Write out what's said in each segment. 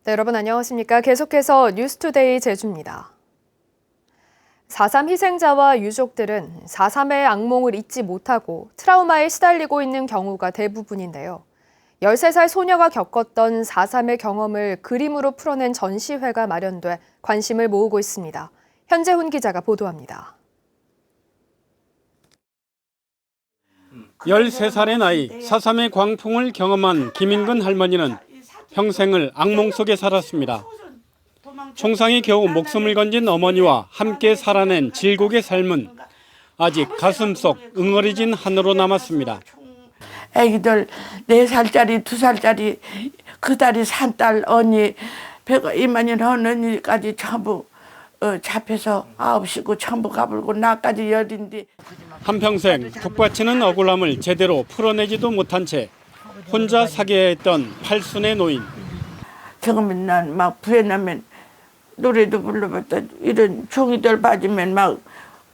네, 여러분 안녕하십니까? 계속해서 뉴스투데이 제주입니다. 4.3 희생자와 유족들은 4.3의 악몽을 잊지 못하고 트라우마에 시달리고 있는 경우가 대부분인데요. 13살 소녀가 겪었던 4.3의 경험을 그림으로 풀어낸 전시회가 마련돼 관심을 모으고 있습니다. 현재훈 기자가 보도합니다. 13살의 나이 4.3의 광풍을 경험한 김인근 할머니는 평생을 악몽 속에 살았습니다. 총상이 겨우 목숨을 건진 어머니와 함께 살아낸 질곡의 삶은 아직 가슴 속 응어리진 한으로 남았습니다. 애기들 4살짜리, 2살짜리, 그 달이 산딸 언니, 이만희 언니까지 전부 잡혀서 9시고 전부 가불고 나까지 10인데. 한평생 북받치는 억울함을 제대로 풀어내지도 못한 채 혼자 사귀어야 했던 팔순의 노인. 처음에 난 막 부해나면 노래도 불러봤다. 이런 종이들 받으면 막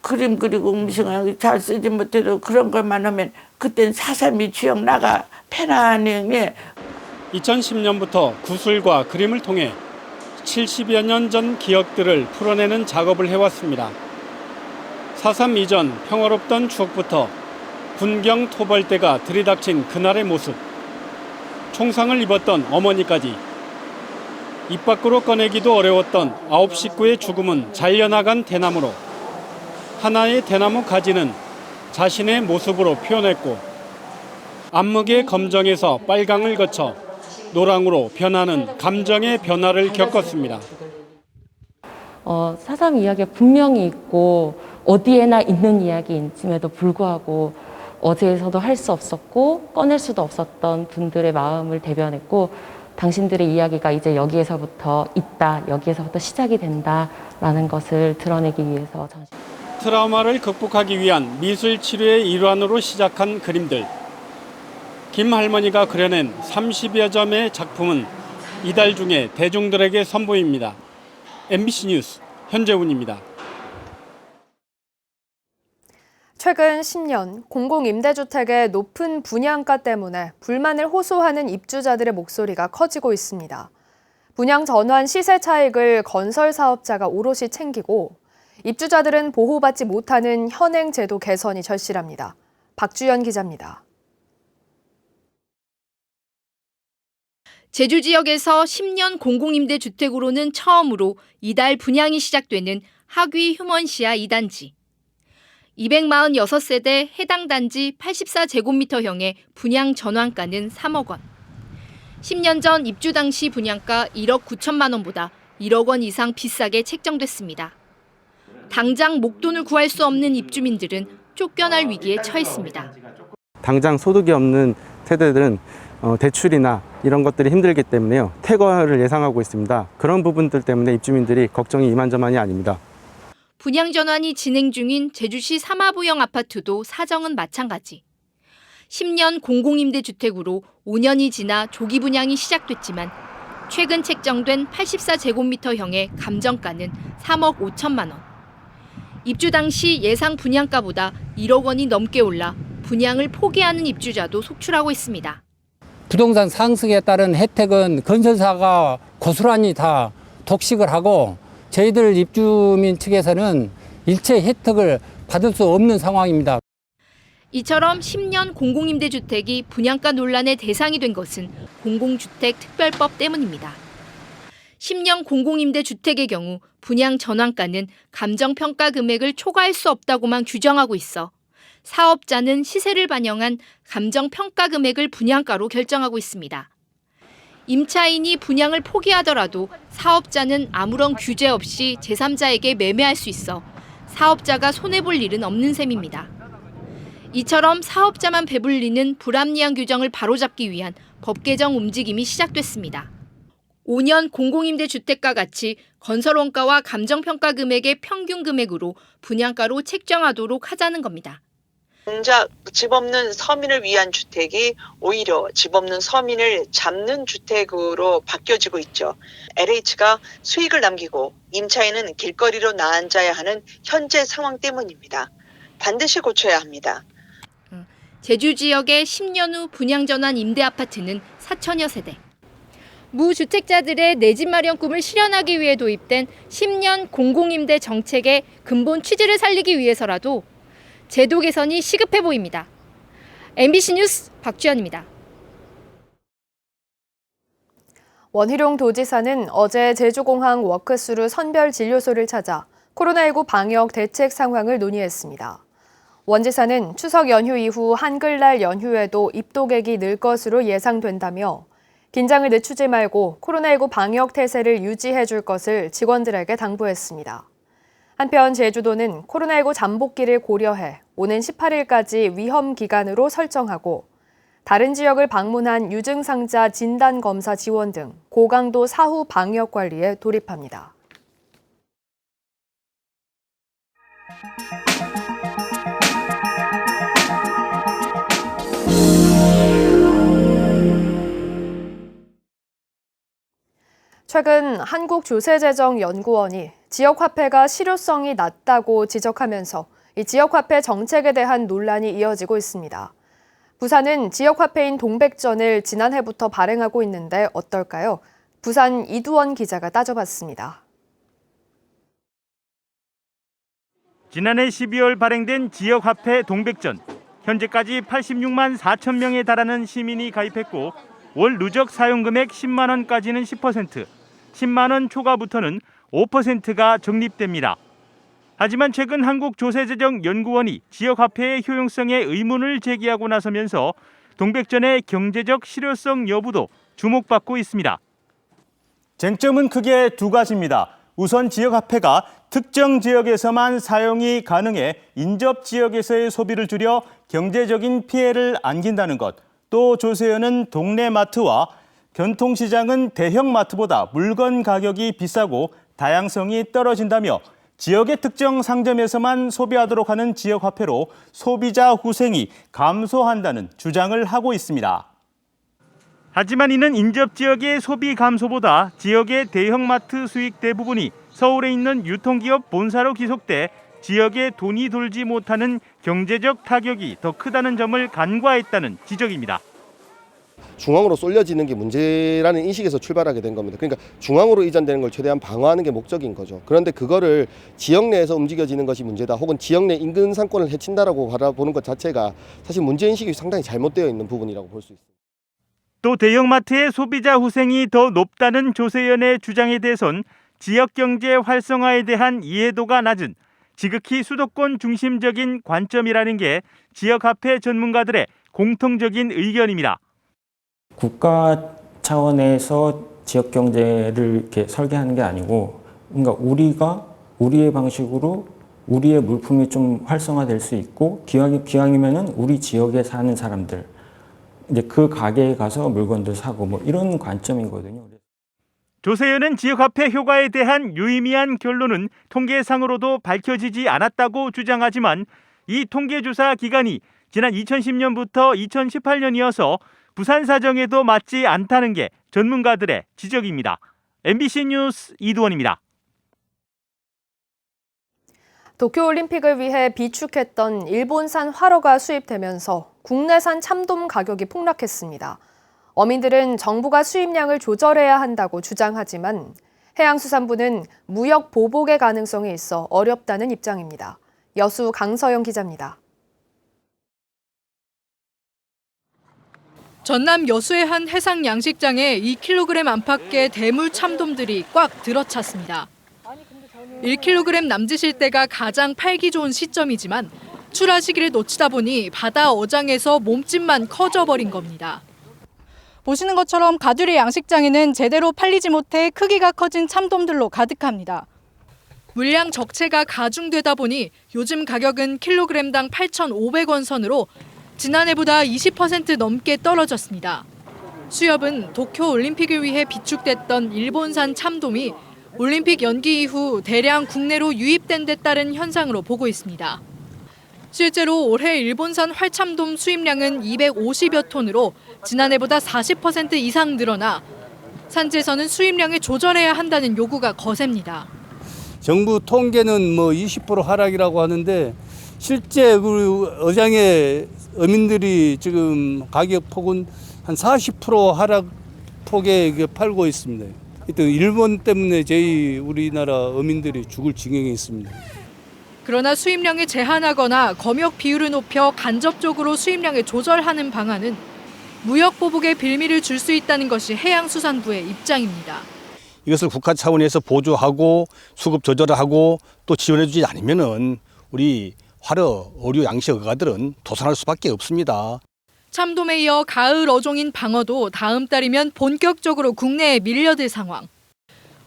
그림 그리고 음식을 잘 쓰지 못해도 그런 것만 하면 그땐 4.3이 기억나가 편안해. 2010년부터 구술과 그림을 통해 70여 년 전 기억들을 풀어내는 작업을 해왔습니다. 4.3 이전 평화롭던 추억부터 군경 토벌대가 들이닥친 그날의 모습, 총상을 입었던 어머니까지 입 밖으로 꺼내기도 어려웠던 9 식구의 죽음은 잘려나간 대나무로 하나의 대나무 가지는 자신의 모습으로 표현했고 암흑의 검정에서 빨강을 거쳐 노랑으로 변하는 감정의 변화를 겪었습니다. 4.3 이야기가 분명히 있고 어디에나 있는 이야기임에도 불구하고 어제에서도 할 수 없었고 꺼낼 수도 없었던 분들의 마음을 대변했고 당신들의 이야기가 이제 여기에서부터 있다, 여기에서부터 시작이 된다라는 것을 드러내기 위해서 트라우마를 극복하기 위한 미술 치료의 일환으로 시작한 그림들. 김 할머니가 그려낸 30여 점의 작품은 이달 중에 대중들에게 선보입니다. MBC 뉴스 현재훈입니다. 최근 10년 공공임대주택의 높은 분양가 때문에 불만을 호소하는 입주자들의 목소리가 커지고 있습니다. 분양 전환 시세 차익을 건설 사업자가 오롯이 챙기고 입주자들은 보호받지 못하는 현행 제도 개선이 절실합니다. 박주연 기자입니다. 제주 지역에서 10년 공공임대주택으로는 처음으로 이달 분양이 시작되는 하귀 휴먼시아 2단지. 246세대 해당 단지 84제곱미터형의 분양 전환가는 3억 원. 10년 전 입주 당시 분양가 1억 9천만 원보다 1억 원 이상 비싸게 책정됐습니다. 당장 목돈을 구할 수 없는 입주민들은 쫓겨날 위기에 처했습니다. 당장 소득이 없는 세대들은 대출이나 이런 것들이 힘들기 때문에요. 퇴거를 예상하고 있습니다. 그런 부분들 때문에 입주민들이 걱정이 이만저만이 아닙니다. 분양 전환이 진행 중인 제주시 사마부형 아파트도 사정은 마찬가지. 10년 공공임대주택으로 5년이 지나 조기 분양이 시작됐지만 최근 책정된 84제곱미터형의 감정가는 3억 5천만 원. 입주 당시 예상 분양가보다 1억 원이 넘게 올라 분양을 포기하는 입주자도 속출하고 있습니다. 부동산 상승에 따른 혜택은 건설사가 고스란히 다 독식을 하고 저희들 입주민 측에서는 일체 혜택을 받을 수 없는 상황입니다. 이처럼 10년 공공임대주택이 분양가 논란의 대상이 된 것은 공공주택특별법 때문입니다. 10년 공공임대주택의 경우 분양 전환가는 감정평가 금액을 초과할 수 없다고만 규정하고 있어 사업자는 시세를 반영한 감정평가 금액을 분양가로 결정하고 있습니다. 임차인이 분양을 포기하더라도 사업자는 아무런 규제 없이 제3자에게 매매할 수 있어 사업자가 손해볼 일은 없는 셈입니다. 이처럼 사업자만 배불리는 불합리한 규정을 바로잡기 위한 법 개정 움직임이 시작됐습니다. 5년 공공임대주택과 같이 건설원가와 감정평가 금액의 평균 금액으로 분양가로 책정하도록 하자는 겁니다. 정작 집 없는 서민을 위한 주택이 오히려 집 없는 서민을 잡는 주택으로 바뀌어지고 있죠. LH가 수익을 남기고 임차인은 길거리로 나앉아야 하는 현재 상황 때문입니다. 반드시 고쳐야 합니다. 제주 지역의 10년 후 분양 전환 임대 아파트는 4천여 세대. 무주택자들의 내 집 마련 꿈을 실현하기 위해 도입된 10년 공공임대 정책의 근본 취지를 살리기 위해서라도 제도 개선이 시급해 보입니다. MBC 뉴스 박주연입니다. 원희룡 도지사는 어제 제주공항 워크스루 선별진료소를 찾아 코로나19 방역 대책 상황을 논의했습니다. 원 지사는 추석 연휴 이후 한글날 연휴에도 입도객이 늘 것으로 예상된다며 긴장을 늦추지 말고 코로나19 방역 태세를 유지해 줄 것을 직원들에게 당부했습니다. 한편 제주도는 코로나19 잠복기를 고려해 오는 18일까지 위험 기간으로 설정하고 다른 지역을 방문한 유증상자 진단검사 지원 등 고강도 사후 방역 관리에 돌입합니다. 최근 한국조세재정연구원이 지역화폐가 실효성이 낮다고 지적하면서 이 지역화폐 정책에 대한 논란이 이어지고 있습니다. 부산은 지역화폐인 동백전을 지난해부터 발행하고 있는데 어떨까요? 부산 이두원 기자가 따져봤습니다. 지난해 12월 발행된 지역화폐 동백전. 현재까지 86만 4천 명에 달하는 시민이 가입했고 월 누적 사용금액 10만 원까지는 10%, 10만 원 초과부터는 5%가 적립됩니다. 하지만 최근 한국조세재정연구원이 지역화폐의 효용성에 의문을 제기하고 나서면서 동백전의 경제적 실효성 여부도 주목받고 있습니다. 쟁점은 크게 두 가지입니다. 우선 지역화폐가 특정 지역에서만 사용이 가능해 인접 지역에서의 소비를 줄여 경제적인 피해를 안긴다는 것. 또 조세현은 동네 마트와 전통시장은 대형 마트보다 물건 가격이 비싸고 다양성이 떨어진다며 지역의 특정 상점에서만 소비하도록 하는 지역화폐로 소비자 후생이 감소한다는 주장을 하고 있습니다. 하지만 이는 인접 지역의 소비 감소보다 지역의 대형마트 수익 대부분이 서울에 있는 유통기업 본사로 귀속돼 지역에 돈이 돌지 못하는 경제적 타격이 더 크다는 점을 간과했다는 지적입니다. 중앙으로 쏠려지는 게 문제라는 인식에서 출발하게 된 겁니다. 그러니까 중앙으로 이전되는 걸 최대한 방어하는 게 목적인 거죠. 그런데 그거를 지역 내에서 움직여지는 것이 문제다. 혹은 지역 내 인근 상권을 해친다라고 바라보는 것 자체가 사실 문제인식이 상당히 잘못되어 있는 부분이라고 볼 수 있습니다. 또 대형마트의 소비자 후생이 더 높다는 조세현의 주장에 대해선 지역경제 활성화에 대한 이해도가 낮은 지극히 수도권 중심적인 관점이라는 게 지역화폐 전문가들의 공통적인 의견입니다. 국가 차원에서 지역 경제를 이렇게 설계하는 게 아니고, 그러니까 우리가 우리의 방식으로 우리의 물품이 좀 활성화될 수 있고, 기왕이면은 우리 지역에 사는 사람들, 이제 그 가게에 가서 물건들 사고 뭐 이런 관점이거든요. 조세현은 지역화폐 효과에 대한 유의미한 결론은 통계상으로도 밝혀지지 않았다고 주장하지만 이 통계조사 기간이 지난 2010년부터 2018년이어서 부산 사정에도 맞지 않다는 게 전문가들의 지적입니다. MBC 뉴스 이두원입니다. 도쿄올림픽을 위해 비축했던 일본산 활어가 수입되면서 국내산 참돔 가격이 폭락했습니다. 어민들은 정부가 수입량을 조절해야 한다고 주장하지만 해양수산부는 무역 보복의 가능성이 있어 어렵다는 입장입니다. 여수 강서영 기자입니다. 전남 여수의 한 해상 양식장에 2kg 안팎의 대물 참돔들이 꽉 들어찼습니다. 1kg 남짓일 때가 가장 팔기 좋은 시점이지만 출하 시기를 놓치다 보니 바다 어장에서 몸집만 커져버린 겁니다. 보시는 것처럼 가두리 양식장에는 제대로 팔리지 못해 크기가 커진 참돔들로 가득합니다. 물량 적체가 가중되다 보니 요즘 가격은 킬로그램당 8,500원 선으로 지난해보다 20% 넘게 떨어졌습니다. 수협은 도쿄올림픽을 위해 비축됐던 일본산 참돔이 올림픽 연기 이후 대량 국내로 유입된 데 따른 현상으로 보고 있습니다. 실제로 올해 일본산 활참돔 수입량은 250여 톤으로 지난해보다 40% 이상 늘어나 산지에서는 수입량을 조절해야 한다는 요구가 거셉니다. 정부 통계는 뭐 20% 하락이라고 하는데 실제 우리 어장의 어민들이 지금 가격 폭은 한 40% 하락 폭에 이게 팔고 있습니다. 하여튼 일본 때문에 저희 우리나라 어민들이 죽을 지경에 있습니다. 그러나 수입량을 제한하거나 검역 비율을 높여 간접적으로 수입량을 조절하는 방안은 무역 보복의 빌미를 줄 수 있다는 것이 해양수산부의 입장입니다. 이것을 국가 차원에서 보조하고 수급 조절을 하고 또 지원해주지 않으면은 우리 활어, 어류, 양식 어가들은 도산할 수밖에 없습니다. 참돔에 이어 가을 어종인 방어도 다음 달이면 본격적으로 국내에 밀려들 상황.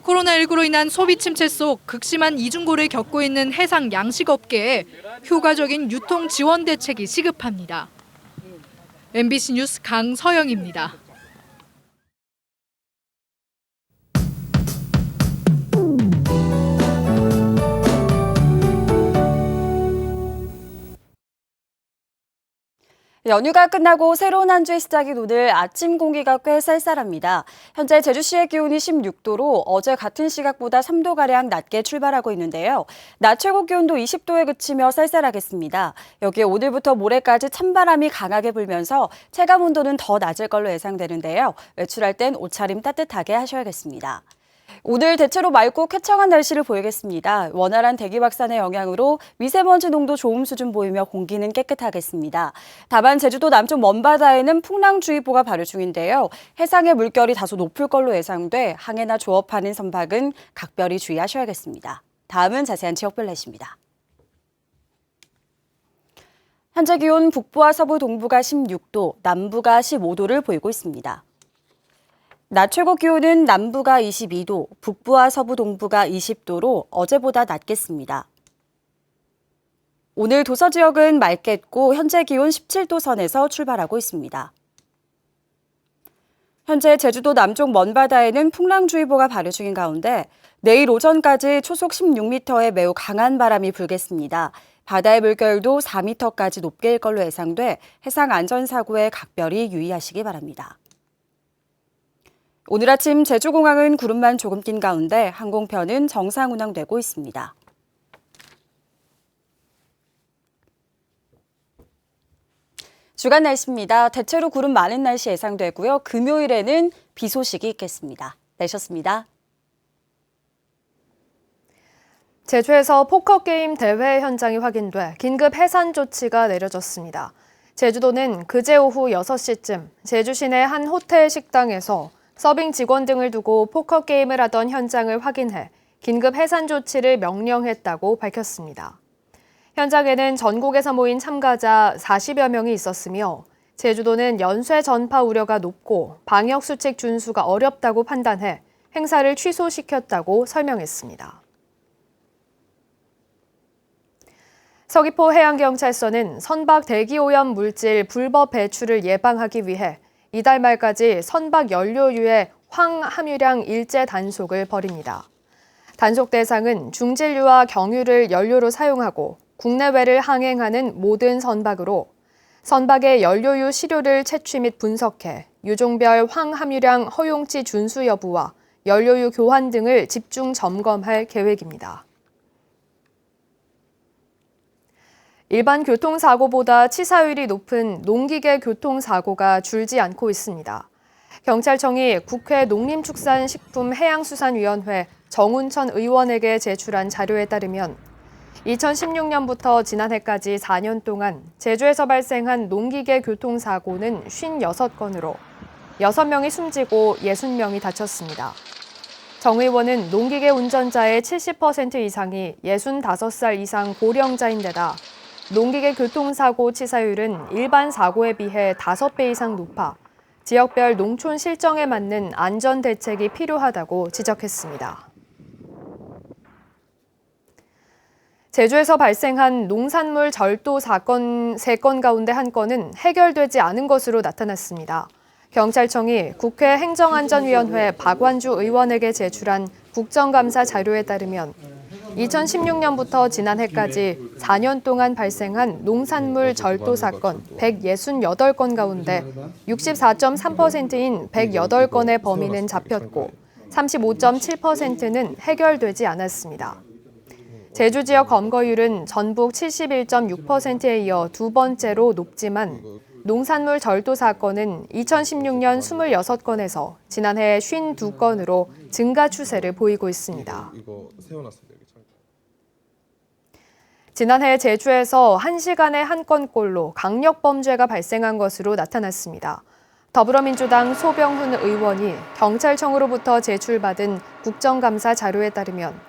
코로나19로 인한 소비 침체 속 극심한 이중고를 겪고 있는 해상 양식업계에 효과적인 유통 지원 대책이 시급합니다. MBC 뉴스 강서영입니다. 연휴가 끝나고 새로운 한 주의 시작인 오늘 아침 공기가 꽤 쌀쌀합니다. 현재 제주시의 기온이 16도로 어제 같은 시각보다 3도가량 낮게 출발하고 있는데요. 낮 최고 기온도 20도에 그치며 쌀쌀하겠습니다. 여기에 오늘부터 모레까지 찬바람이 강하게 불면서 체감 온도는 더 낮을 걸로 예상되는데요. 외출할 땐 옷차림 따뜻하게 하셔야겠습니다. 오늘 대체로 맑고 쾌청한 날씨를 보이겠습니다. 원활한 대기 확산의 영향으로 미세먼지 농도 좋음 수준 보이며 공기는 깨끗하겠습니다. 다만 제주도 남쪽 먼바다에는 풍랑주의보가 발효 중인데요. 해상의 물결이 다소 높을 걸로 예상돼 항해나 조업하는 선박은 각별히 주의하셔야겠습니다. 다음은 자세한 지역별 날씨입니다. 현재 기온 북부와 서부 동부가 16도, 남부가 15도를 보이고 있습니다. 낮 최고 기온은 남부가 22도, 북부와 서부 동부가 20도로 어제보다 낮겠습니다. 오늘 도서 지역은 맑겠고 현재 기온 17도 선에서 출발하고 있습니다. 현재 제주도 남쪽 먼바다에는 풍랑주의보가 발효 중인 가운데 내일 오전까지 초속 16m의 매우 강한 바람이 불겠습니다. 바다의 물결도 4m까지 높게 일 걸로 예상돼 해상 안전사고에 각별히 유의하시기 바랍니다. 오늘 아침 제주공항은 구름만 조금 낀 가운데 항공편은 정상 운항되고 있습니다. 주간 날씨입니다. 대체로 구름 많은 날씨 예상되고요. 금요일에는 비 소식이 있겠습니다. 내셨습니다. 제주에서 포커게임 대회 현장이 확인돼 긴급 해산 조치가 내려졌습니다. 제주도는 그제 오후 6시쯤 제주 시내 한 호텔 식당에서 서빙 직원 등을 두고 포커게임을 하던 현장을 확인해 긴급 해산 조치를 명령했다고 밝혔습니다. 현장에는 전국에서 모인 참가자 40여 명이 있었으며 제주도는 연쇄 전파 우려가 높고 방역수칙 준수가 어렵다고 판단해 행사를 취소시켰다고 설명했습니다. 서귀포 해양경찰서는 선박 대기오염 물질 불법 배출을 예방하기 위해 이달 말까지 선박 연료유의 황함유량 일제 단속을 벌입니다. 단속 대상은 중질유와 경유를 연료로 사용하고 국내외를 항행하는 모든 선박으로 선박의 연료유 시료를 채취 및 분석해 유종별 황함유량 허용치 준수 여부와 연료유 교환 등을 집중 점검할 계획입니다. 일반 교통사고보다 치사율이 높은 농기계 교통사고가 줄지 않고 있습니다. 경찰청이 국회 농림축산식품해양수산위원회 정운천 의원에게 제출한 자료에 따르면 2016년부터 지난해까지 4년 동안 제주에서 발생한 농기계 교통사고는 56건으로 6명이 숨지고 60명이 다쳤습니다. 정 의원은 농기계 운전자의 70% 이상이 65살 이상 고령자인데다 농기계 교통사고 치사율은 일반 사고에 비해 5배 이상 높아 지역별 농촌 실정에 맞는 안전 대책이 필요하다고 지적했습니다. 제주에서 발생한 농산물 절도 사건 3건 가운데 1건은 해결되지 않은 것으로 나타났습니다. 경찰청이 국회 행정안전위원회 박완주 의원에게 제출한 국정감사 자료에 따르면 2016년부터 지난해까지 4년 동안 발생한 농산물 절도 사건 168건 가운데 64.3%인 108건의 범인은 잡혔고 35.7%는 해결되지 않았습니다. 제주 지역 검거율은 전북 71.6%에 이어 두 번째로 높지만 농산물 절도 사건은 2016년 26건에서 지난해 52건으로 증가 추세를 보이고 있습니다. 지난해 제주에서 1시간에 한 건꼴로 강력범죄가 발생한 것으로 나타났습니다. 더불어민주당 소병훈 의원이 경찰청으로부터 제출받은 국정감사 자료에 따르면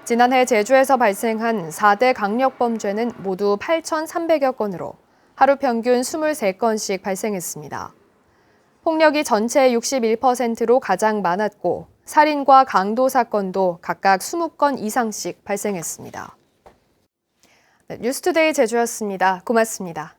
지난해 제주에서 발생한 4대 강력범죄는 모두 8,300여 건으로 하루 평균 23건씩 발생했습니다. 폭력이 전체 61%로 가장 많았고 살인과 강도 사건도 각각 20건 이상씩 발생했습니다. 뉴스투데이 제주였습니다. 고맙습니다.